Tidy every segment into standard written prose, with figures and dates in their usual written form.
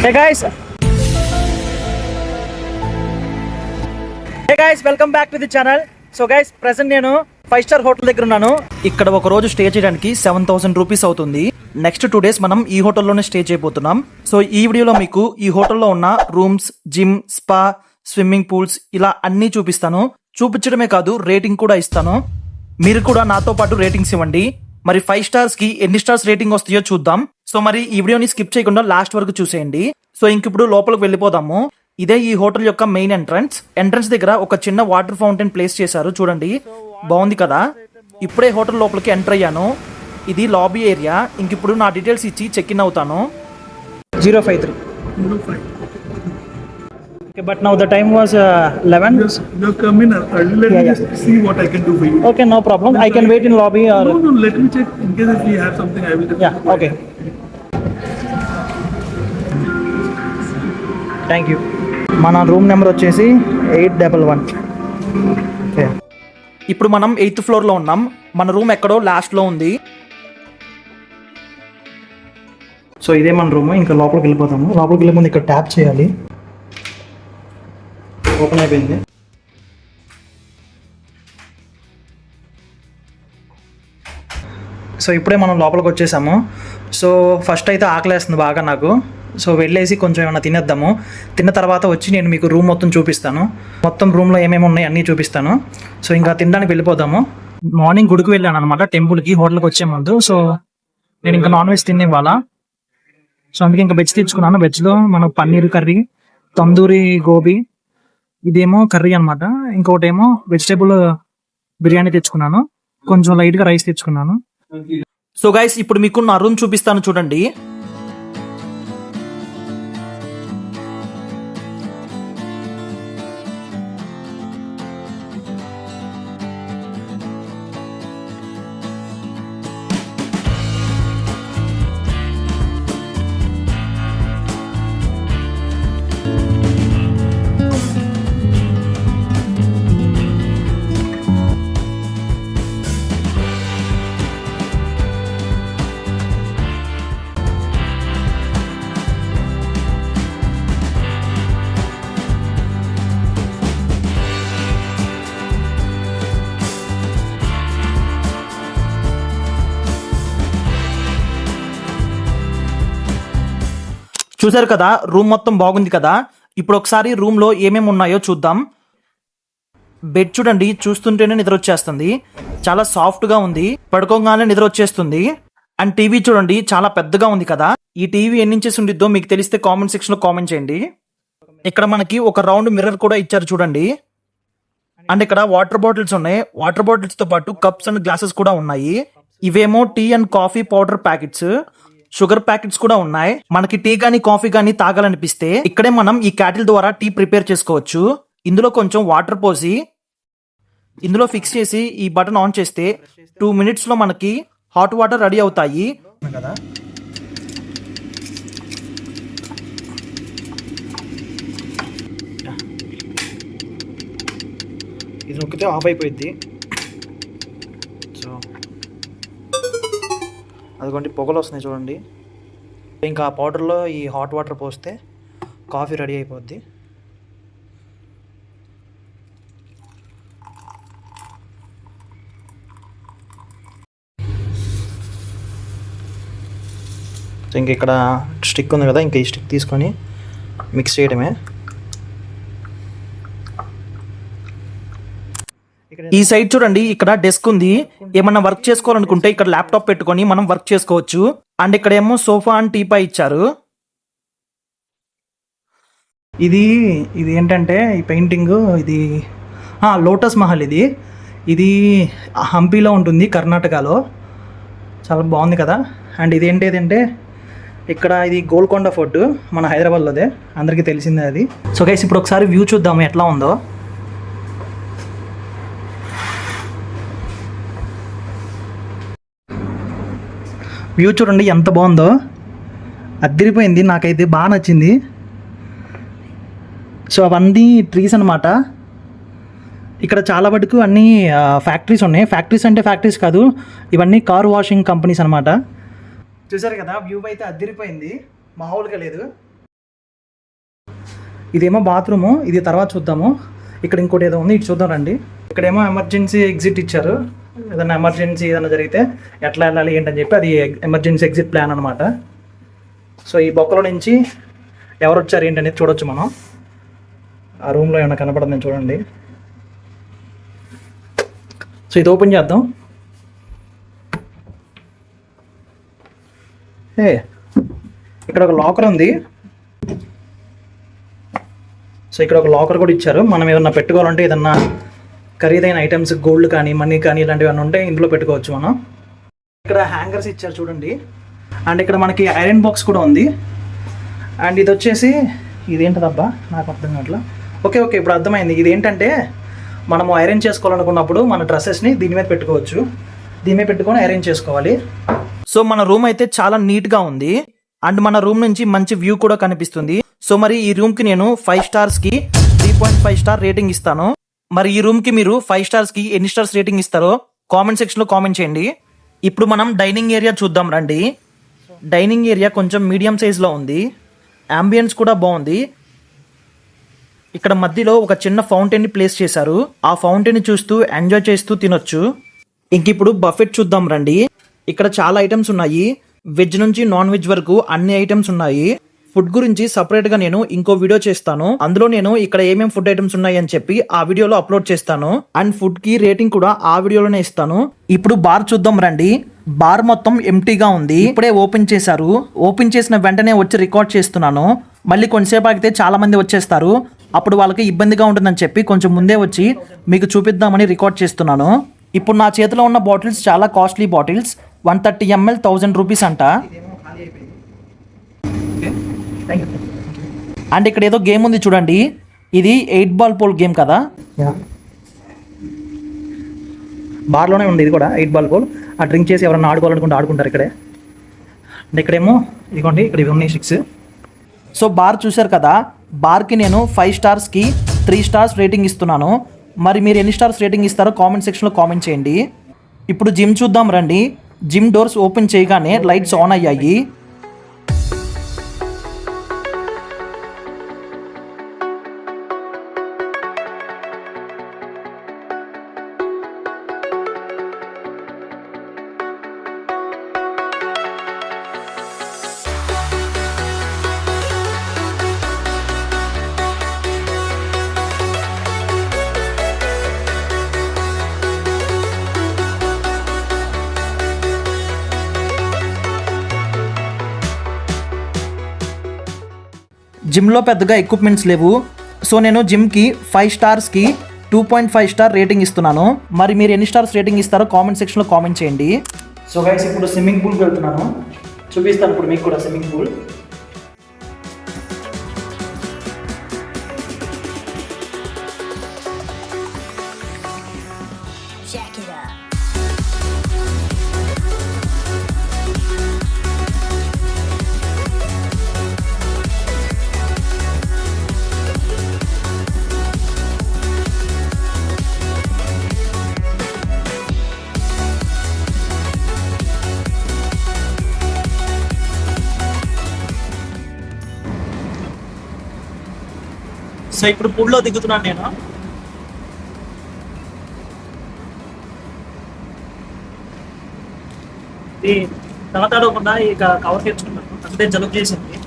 Hey guys, welcome back to the channel. So guys, present నేను 5-star hotel దగ్గర ఉన్నాను. ఇక్కడ ఒక రోజు స్టే చేయడానికి 7,000 రూపీస్ అవుతుంది. నెక్స్ట్ 2 days మనం ఈ హోటల్లోనే స్టే చేయబోతున్నాం. సో ఈ వీడియోలో మీకు ఈ హోటల్లో ఉన్న rooms, gym, spa, swimming pools ఇలా అన్నీ చూపిస్తాను. చూపించడమే కాదు, రేటింగ్ కూడా ఇస్తాను. మీరు కూడా నాతో పాటు రేటింగ్స్ ఇవ్వండి. మరి 5 stars కి ఎన్ని స్టార్స్ రేటింగ్ వస్తాయో చూద్దాం. సో మరి ఈ వీడియోని స్కిప్ చేయకుండా లాస్ట్ వరకు చూసేయండి. సో ఇంకిప్పుడు లోపలికి వెళ్ళిపోదాము. ఇదే ఈ హోటల్ యొక్క మెయిన్ ఎంట్రన్స్ దగ్గర ఒక చిన్న వాటర్ ఫౌంటైన్ ప్లేస్ చేశారు, చూడండి బాగుంది కదా. ఇప్పుడే హోటల్ లోపలికి ఎంటర్ అయ్యాను. ఇది లాబీ ఏరియా. ఇంకిప్పుడు నా డీటెయిల్స్ ఇచ్చి చెక్ ఇన్ అవుతాను. 053. Okay, but now the time was 11. Yes, you come in early. Let me just see what I can do for you. Okay, no problem. I can wait in lobby or... No, let me check. In case if we have something, I will... Yeah, okay. Thank you. మన room number వచ్చేసి 811. Okay, ఇప్పుడు మనం 8th ఫ్లోర్లో ఉన్నాం. మన room ఎక్కడో లాస్ట్లో ఉంది. సో ఇదే మన రూమ్. ఇంకా లోపలికి వెళ్ళిపోతాము. లోపలికి వెళ్ళే ముందు ఇక్కడ ట్యాప్ చేయాలి. ఓపెన్ అయిపోయింది. సో ఇప్పుడే మనం లోపలికి వచ్చేసాము. సో ఫస్ట్ అయితే ఆకలేస్తుంది బాగా నాకు. సో వెళ్ళేసి కొంచెం ఏమైనా తినేద్దాము. తిన్న తర్వాత వచ్చి నేను మీకు రూమ్ మొత్తం చూపిస్తాను. మొత్తం రూమ్లో ఏమేమి ఉన్నాయి అన్నీ చూపిస్తాను. సో ఇంకా తినడానికి వెళ్ళిపోదాము. మార్నింగ్ గుడికి వెళ్ళాను అనమాట, టెంపుల్కి. హోటల్కి వచ్చే ముందు సో నేను ఇంకా నాన్ వెజ్ తినేవాళ్ళ. సో అందుకే ఇంకా వెజ్ తెచ్చుకున్నాను. వెజ్లో మన పన్నీర్ కర్రీ, తందూరి గోబీ, ఇదేమో కర్రీ అనమాట. ఇంకోటి ఏమో వెజిటేబుల్ బిర్యానీ తెచ్చుకున్నాను. కొంచెం లైట్గా రైస్ తెచ్చుకున్నాను. సో గైస్, ఇప్పుడు మీకు నా రూమ్ చూపిస్తాను, చూడండి. చూసారు కదా, రూమ్ మొత్తం బాగుంది కదా. ఇప్పుడు ఒకసారి రూమ్లో ఏమేమి ఉన్నాయో చూద్దాం. బెడ్ చూడండి, చూస్తుంటేనే నిద్ర వచ్చేస్తుంది. చాలా సాఫ్ట్గా ఉంది, పడుకోగానే నిద్ర వచ్చేస్తుంది. అండ్ టీవీ చూడండి, చాలా పెద్దగా ఉంది కదా. ఈ టీవీ ఎన్ని ఇంచెస్ ఉండిద్దో మీకు తెలిస్తే కామెంట్ సెక్షన్లో కామెంట్ చేయండి. ఇక్కడ మనకి ఒక రౌండ్ మిర్రర్ కూడా ఇచ్చారు, చూడండి. అండ్ ఇక్కడ వాటర్ బాటిల్స్ ఉన్నాయి. వాటర్ బాటిల్స్తో పాటు కప్స్ అండ్ గ్లాసెస్ కూడా ఉన్నాయి. ఇవేమో tea and coffee powder packets, sugar packets కూడా ఉన్నాయి. మనకి టీ కానీ కాఫీ కానీ తాగాలనిపిస్తే ఇక్కడే మనం ఈ క్యాటిల్ ద్వారా టీ ప్రిపేర్ చేసుకోవచ్చు. ఇందులో కొంచెం వాటర్ పోసి ఇందులో ఫిక్స్ చేసి ఈ బటన్ ఆన్ చేస్తే 2 minutes లో మనకి హాట్ వాటర్ రెడీ అవుతాయి కదా. ఇది నొక్కితే ఆఫ్ అయిపోయింది. సో అదిగోండి పొగలు వస్తున్నాయి చూడండి. ఇంకా ఆ పౌడర్లో ఈ హాట్ వాటర్ పోస్తే కాఫీ రెడీ అయిపోద్ది. సో ఇంక ఇక్కడ స్టిక్ ఉంది కదా, ఇంకా ఈ స్టిక్ తీసుకొని మిక్స్ చేయడమే. ఈ సైడ్ చూడండి, ఇక్కడ డెస్క్ ఉంది. ఏమన్నా వర్క్ చేసుకోవాలనుకుంటే ఇక్కడ ల్యాప్టాప్ పెట్టుకొని మనం వర్క్ చేసుకోవచ్చు. అండ్ ఇక్కడ ఏమో సోఫా అండ్ టీపా ఇచ్చారు. ఇది ఏంటంటే ఈ పెయింటింగ్, ఇది లోటస్ మహల్. ఇది హంపీలో ఉంటుంది, కర్ణాటకలో. చాలా బాగుంది కదా. అండ్ ఇదేంటంటే ఇక్కడ ఇది గోల్కొండ ఫోర్ట్, మన హైదరాబాద్లోదే, అందరికీ తెలిసిందే అది. సో గైస్, ఇప్పుడు ఒకసారి వ్యూ చూద్దాము ఎట్లా ఉందో. వ్యూ చూడండి ఎంత బాగుందో, అదిరిపోయింది. నాకైతే బాగా నచ్చింది. సో అవన్నీ ట్రీస్ అనమాట. ఇక్కడ చాలా వరకు అన్నీ ఫ్యాక్టరీస్ ఉన్నాయి. ఫ్యాక్టరీస్ అంటే ఫ్యాక్టరీస్ కాదు, ఇవన్నీ కార్ వాషింగ్ కంపెనీస్ అనమాట. చూసారు కదా, వ్యూ అయితే అదిరిపోయింది, మామూలుగా లేదు. ఇదేమో బాత్రూము, ఇది తర్వాత చూద్దాము. ఇక్కడ ఇంకోటి ఏదో ఉంది, ఇటు చూద్దాం రండి. ఇక్కడేమో ఎమర్జెన్సీ ఎగ్జిట్ ఇచ్చారు. ఏదైనా ఎమర్జెన్సీ ఏదైనా జరిగితే ఎట్లా వెళ్ళాలి ఏంటని చెప్పి అది ఎమర్జెన్సీ ఎగ్జిట్ ప్లాన్ అనమాట. సో ఈ బొక్కలో నుంచి ఎవరు వచ్చారు ఏంటనేది చూడొచ్చు మనం. ఆ రూమ్లో ఏమైనా కనపడుతుంది చూడండి. సో ఇది ఓపెన్ చేద్దాం. ఇక్కడ ఒక లాకర్ ఉంది. సో ఇక్కడ ఒక లాకర్ కూడా ఇచ్చారు. మనం ఏమన్నా పెట్టుకోవాలంటే ఏదన్నా ఖరీదైన ఐటమ్స్, గోల్డ్ కానీ మనీ కానీ ఇలాంటివి ఏమైనా ఉంటే ఇందులో పెట్టుకోవచ్చు మనం. ఇక్కడ హ్యాంగర్స్ ఇచ్చారు చూడండి. అండ్ ఇక్కడ మనకి ఐరన్ బాక్స్ కూడా ఉంది. అండ్ ఇది వచ్చేసి ఇదేంటదబ్బా నాకు అర్థం కావట్లా. ఓకే ఇప్పుడు అర్థమైంది. ఇది ఏంటంటే మనము ఐరన్ చేసుకోవాలనుకున్నప్పుడు మన డ్రెస్సెస్ని దీని మీద పెట్టుకోవచ్చు. దీని మీద పెట్టుకొని ఐరన్ చేసుకోవాలి. సో మన రూమ్ అయితే చాలా నీట్గా ఉంది. అండ్ మన రూమ్ నుంచి మంచి వ్యూ కూడా కనిపిస్తుంది. సో మరి ఈ రూమ్కి నేను 5 స్టార్స్కి 3.5 స్టార్ రేటింగ్ ఇస్తాను. మరి ఈ రూమ్కి మీరు 5 స్టార్స్కి ఎన్ని స్టార్స్ రేటింగ్ ఇస్తారో కామెంట్ సెక్షన్లో కామెంట్ చేయండి. ఇప్పుడు మనం డైనింగ్ ఏరియా చూద్దాం రండి. డైనింగ్ ఏరియా కొంచెం మీడియం సైజ్లో ఉంది. అంబియన్స్ కూడా బాగుంది. ఇక్కడ మధ్యలో ఒక చిన్న ఫౌంటైన్ని ప్లేస్ చేశారు. ఆ ఫౌంటైన్ని చూస్తూ ఎంజాయ్ చేస్తూ తినొచ్చు. ఇంక ఇప్పుడు బఫెట్ చూద్దాం రండి. ఇక్కడ చాలా ఐటమ్స్ ఉన్నాయి. వెజ్ నుంచి నాన్ వెజ్ వరకు అన్ని ఐటమ్స్ ఉన్నాయి. ఫుడ్ గురించి సపరేట్ గా నేను ఇంకో వీడియో చేస్తాను. అందులో నేను ఇక్కడ ఏమేమి ఫుడ్ ఐటమ్స్ ఉన్నాయి అని చెప్పి ఆ వీడియోలో అప్లోడ్ చేస్తాను. అండ్ ఫుడ్ కి రేటింగ్ కూడా ఆ వీడియోలోనే ఇస్తాను. ఇప్పుడు బార్ చూద్దాం రండి. బార్ మొత్తం ఎంటీగా ఉంది. ఇప్పుడే ఓపెన్ చేశారు. ఓపెన్ చేసిన వెంటనే వచ్చి రికార్డ్ చేస్తున్నాను. మళ్ళీ కొంతసేపు ఆగితే చాలా మంది వచ్చేస్తారు. అప్పుడు వాళ్ళకి ఇబ్బందిగా ఉంటుందని చెప్పి కొంచెం ముందే వచ్చి మీకు చూపిద్దామని రికార్డ్ చేస్తున్నాను. ఇప్పుడు నా చేతిలో ఉన్న బాటిల్స్ చాలా కాస్ట్లీ బాటిల్స్. 130 ml 1000 రూపీస్ అంట. అండ్ ఇక్కడ ఏదో గేమ్ ఉంది చూడండి. ఇది 8 బాల్ పోల్ గేమ్ కదా. బార్లోనే ఉంది ఇది కూడా 8 బాల్ పోల్. ఆ డ్రింక్ చేసి ఎవరన్నా ఆడుకోవాలనుకుంటే ఆడుకుంటారు ఇక్కడే. అండ్ ఇక్కడేమో ఇదిగోండి ఇక్కడ ఇవి ఉన్నాయి 6. సో బార్ చూశారు కదా. బార్కి నేను 5 స్టార్స్కి 3 స్టార్స్ రేటింగ్ ఇస్తున్నాను. మరి మీరు ఎన్ని స్టార్స్ రేటింగ్ ఇస్తారో కామెంట్ సెక్షన్లో కామెంట్ చేయండి. ఇప్పుడు జిమ్ చూద్దాం రండి. జిమ్ డోర్స్ ఓపెన్ చేయగానే లైట్స్ ఆన్ అయ్యాయి. జిమ్లో పెద్దగా ఎక్విప్మెంట్స్ లేవు. సో నేను జిమ్కి 5 స్టార్స్కి 2.5 స్టార్ రేటింగ్ ఇస్తున్నాను. మరి మీరు ఎన్ని స్టార్స్ రేటింగ్ ఇస్తారో కామెంట్ సెక్షన్లో కామెంట్ చేయండి. సో గైస్ ఇప్పుడు స్విమ్మింగ్ పూల్కి వెళ్తున్నాను. చూపిస్తాను ఇప్పుడు మీకు కూడా స్విమ్మింగ్ పూల్. సో ఇప్పుడు పూల్లో దిగుతున్నాను నేను. ఇది తడకుండా ఇక కవర్ తెచ్చుకున్నాను. అంటే జలుబు చేసింది.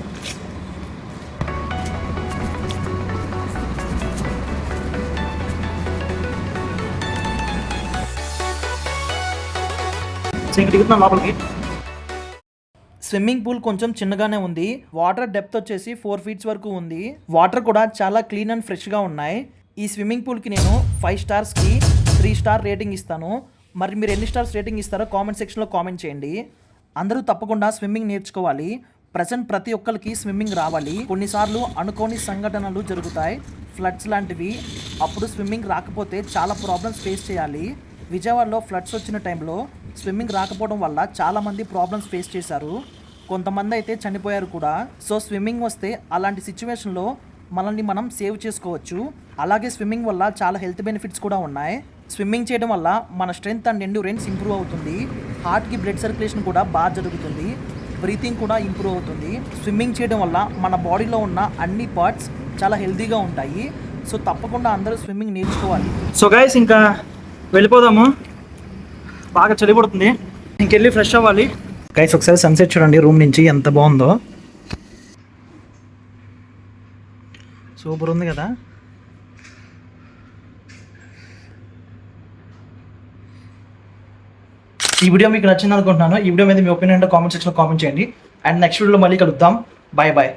సో ఇంక దిగుతున్నాను లోపలికి. స్విమ్మింగ్ పూల్ కొంచెం చిన్నగానే ఉంది. వాటర్ డెప్త్ వచ్చేసి 4 feet వరకు ఉంది. వాటర్ కూడా చాలా క్లీన్ అండ్ ఫ్రెష్గా ఉన్నాయి. ఈ స్విమ్మింగ్ పూల్కి నేను 5 స్టార్స్కి 3 స్టార్ రేటింగ్ ఇస్తాను. మరి మీరు ఎన్ని స్టార్స్ రేటింగ్ ఇస్తారో కామెంట్ సెక్షన్లో కామెంట్ చేయండి. అందరూ తప్పకుండా స్విమ్మింగ్ నేర్చుకోవాలి. ప్రజెంట్ ప్రతి ఒక్కరికి స్విమ్మింగ్ రావాలి. కొన్నిసార్లు అనుకోని సంఘటనలు జరుగుతాయి, ఫ్లడ్స్ లాంటివి. అప్పుడు స్విమ్మింగ్ రాకపోతే చాలా ప్రాబ్లమ్స్ ఫేస్ చేయాలి. విజయవాడలో ఫ్లడ్స్ వచ్చిన టైంలో స్విమ్మింగ్ రాకపోవడం వల్ల చాలామంది ప్రాబ్లమ్స్ ఫేస్ చేశారు. కొంతమంది అయితే చనిపోయారు కూడా. సో స్విమ్మింగ్ వస్తే అలాంటి సిచ్యువేషన్లో మనల్ని మనం సేవ్ చేసుకోవచ్చు. అలాగే స్విమ్మింగ్ వల్ల చాలా హెల్త్ బెనిఫిట్స్ కూడా ఉన్నాయి. స్విమ్మింగ్ చేయడం వల్ల మన స్ట్రెంగ్త్ అండ్ ఎండ్యూరెన్స్ ఇంప్రూవ్ అవుతుంది. హార్ట్కి బ్లడ్ సర్క్యులేషన్ కూడా బాగా జరుగుతుంది. బ్రీతింగ్ కూడా ఇంప్రూవ్ అవుతుంది. స్విమ్మింగ్ చేయడం వల్ల మన బాడీలో ఉన్న అన్ని పార్ట్స్ చాలా హెల్తీగా ఉంటాయి. సో తప్పకుండా అందరూ స్విమ్మింగ్ నేర్చుకోవాలి. సో గైస్ ఇంకా వెళ్ళిపోదాము, బాగా చలి పడుతుంది, ఇంకెళ్ళి ఫ్రెష్ అవ్వాలి. గైస్ ఒకసారి సన్సెట్ చూడండి రూమ్ నుంచి ఎంత బాగుందో, సూపర్ ఉంది కదా. ఈ వీడియో మీకు నచ్చింది అనుకుంటున్నాను. ఈ వీడియో మీద మీ ఒపీనియన్ కామెంట్ సెక్షన్లో కామెంట్ చేయండి. అండ్ నెక్స్ట్ వీడియోలో మళ్ళీ కలుద్దాం. Bye bye.